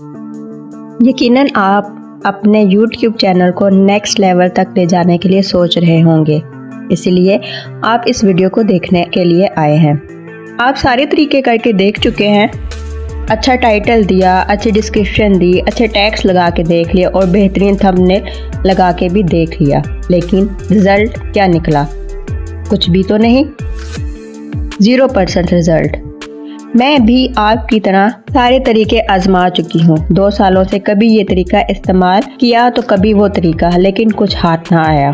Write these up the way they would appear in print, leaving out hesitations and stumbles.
यकीनन आप अपने YouTube चैनल को नेक्स्ट लेवल तक ले जाने के लिए सोच रहे होंगे, इसलिए आप इस वीडियो को देखने के लिए आए हैं। आप सारे तरीके करके देख चुके हैं, अच्छा टाइटल दिया, अच्छी डिस्क्रिप्शन दी, अच्छे टैग्स लगा के देख लिया और बेहतरीन थंबनेल लगा के भी देख लिया, लेकिन रिज़ल्ट क्या निकला? कुछ भी तो नहीं, 0% रिज़ल्ट। मैं भी आपकी तरह सारे तरीके आजमा चुकी हूँ। 2 सालों से कभी ये तरीका इस्तेमाल किया तो कभी वो तरीका, लेकिन कुछ हाथ ना आया।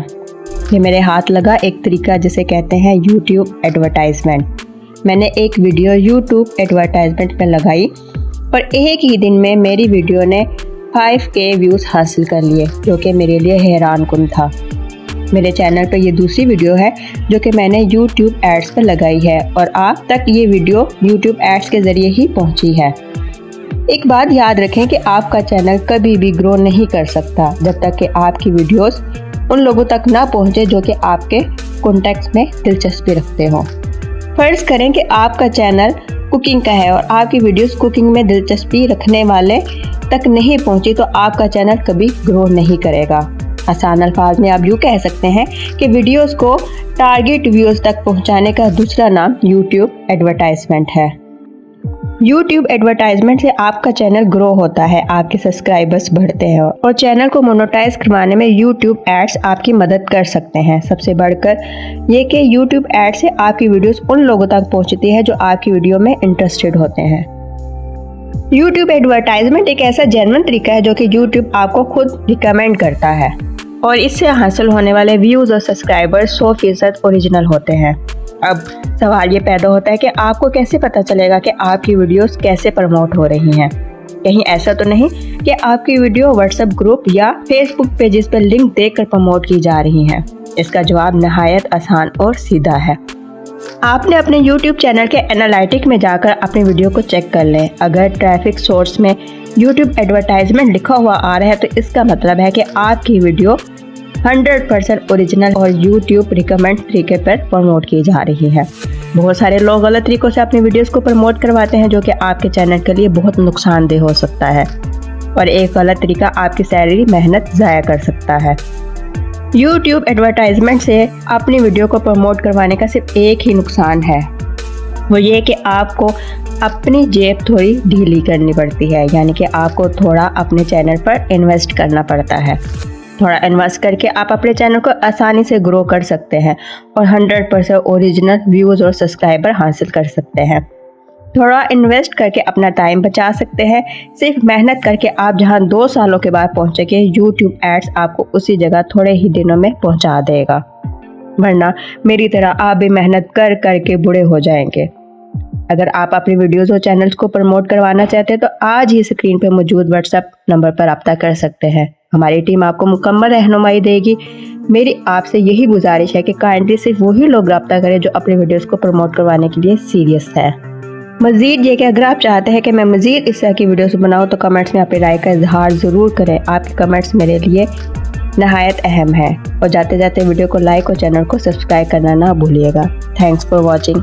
ये मेरे हाथ लगा एक तरीका जिसे कहते हैं YouTube एडवर्टाइजमेंट। मैंने एक वीडियो YouTube एडवर्टाइजमेंट में लगाई और एक ही दिन में मेरी वीडियो ने 5K व्यूज़ हासिल कर लिए, जो कि मेरे लिए हैरान कुन था। मेरे चैनल पर ये दूसरी वीडियो है जो कि मैंने YouTube एड्स पर लगाई है और आप तक ये वीडियो YouTube एड्स के ज़रिए ही पहुंची है। एक बात याद रखें कि आपका चैनल कभी भी ग्रो नहीं कर सकता जब तक कि आपकी वीडियोस उन लोगों तक ना पहुंचे जो कि आपके कॉन्टेक्ट्स में दिलचस्पी रखते हों। फ़र्ज़ करें कि आपका चैनल कुकिंग का है और आपकी वीडियोस कुकिंग में दिलचस्पी रखने वाले तक नहीं पहुंची तो आपका चैनल कभी ग्रो नहीं करेगा। आसान अल्फाज में आप यूँ कह सकते हैं कि वीडियोस को टारगेट व्यूज़ तक पहुंचाने का दूसरा नाम YouTube एडवर्टाइजमेंट है। YouTube एडवर्टाइजमेंट से आपका चैनल ग्रो होता है, आपके सब्सक्राइबर्स बढ़ते हैं और चैनल को मोनेटाइज करवाने में YouTube एड्स आपकी मदद कर सकते हैं। सबसे बढ़कर ये कि YouTube एड से आपकी वीडियोस उन लोगों तक पहुंचती है जो आपकी वीडियो में इंटरेस्टेड होते हैं। YouTube एडवर्टाइजमेंट एक ऐसा जेन्युइन तरीका है जो कि YouTube आपको खुद रिकमेंड करता है और इससे हासिल होने वाले व्यूज़ और सब्सक्राइबर्स 100% ओरिजिनल होते हैं। अब सवाल ये पैदा होता है कि आपको कैसे पता चलेगा कि आपकी वीडियोस कैसे प्रमोट हो रही हैं? कहीं ऐसा तो नहीं कि आपकी वीडियो व्हाट्सएप ग्रुप या फेसबुक पेजेस पर लिंक देकर प्रमोट की जा रही हैं? इसका जवाब नहायत आसान और सीधा है। आपने अपने YouTube चैनल के एनालिटिक में जाकर अपनी वीडियो को चेक कर लें। अगर ट्रैफिक सोर्स में YouTube एडवर्टाइजमेंट लिखा हुआ आ रहा है तो इसका मतलब है कि आपकी वीडियो 100% ओरिजिनल और YouTube रिकमेंड तरीके पर प्रमोट की जा रही है। बहुत सारे लोग गलत तरीक़ों से अपनी वीडियोस को प्रमोट करवाते हैं जो कि आपके चैनल के लिए बहुत नुकसानदेह हो सकता है और एक गलत तरीका आपकी सारी मेहनत ज़ाया कर सकता है। YouTube एडवर्टाइजमेंट से अपनी वीडियो को प्रमोट करवाने का सिर्फ एक ही नुकसान है, वो ये कि आपको अपनी जेब थोड़ी ढीली करनी पड़ती है, यानी कि आपको थोड़ा अपने चैनल पर इन्वेस्ट करना पड़ता है। थोड़ा इन्वेस्ट करके आप अपने चैनल को आसानी से ग्रो कर सकते हैं और 100% ओरिजिनल व्यूज़ और सब्सक्राइबर हासिल कर सकते हैं। थोड़ा इन्वेस्ट करके अपना टाइम बचा सकते हैं। सिर्फ मेहनत करके आप जहां 2 सालों के बाद पहुंचेंगे, YouTube एड्स आपको उसी जगह थोड़े ही दिनों में पहुंचा देगा, वरना मेरी तरह आप भी मेहनत कर करके बूढ़े हो जाएंगे। अगर आप अपनी वीडियोस और चैनल्स को प्रमोट करवाना चाहते हैं तो आज ही स्क्रीन पर मौजूद व्हाट्सएप नंबर पर रब्ता कर सकते हैं। हमारी टीम आपको मुकम्मल रहनुमाई देगी। मेरी आपसे यही गुजारिश है कि काइंडली सिर्फ वही लोग रब्ता करें जो अपनी वीडियोस को प्रमोट करवाने के लिए सीरियस है। मज़ीद ये कि अगर आप चाहते हैं कि मैं मज़ीद इस तरह की वीडियोस बनाऊं तो कमेंट्स में अपनी राय का इजहार ज़रूर करें। आपके कमेंट्स मेरे लिए नहायत अहम है और जाते जाते वीडियो को लाइक और चैनल को सब्सक्राइब करना ना भूलिएगा। Thanks for watching.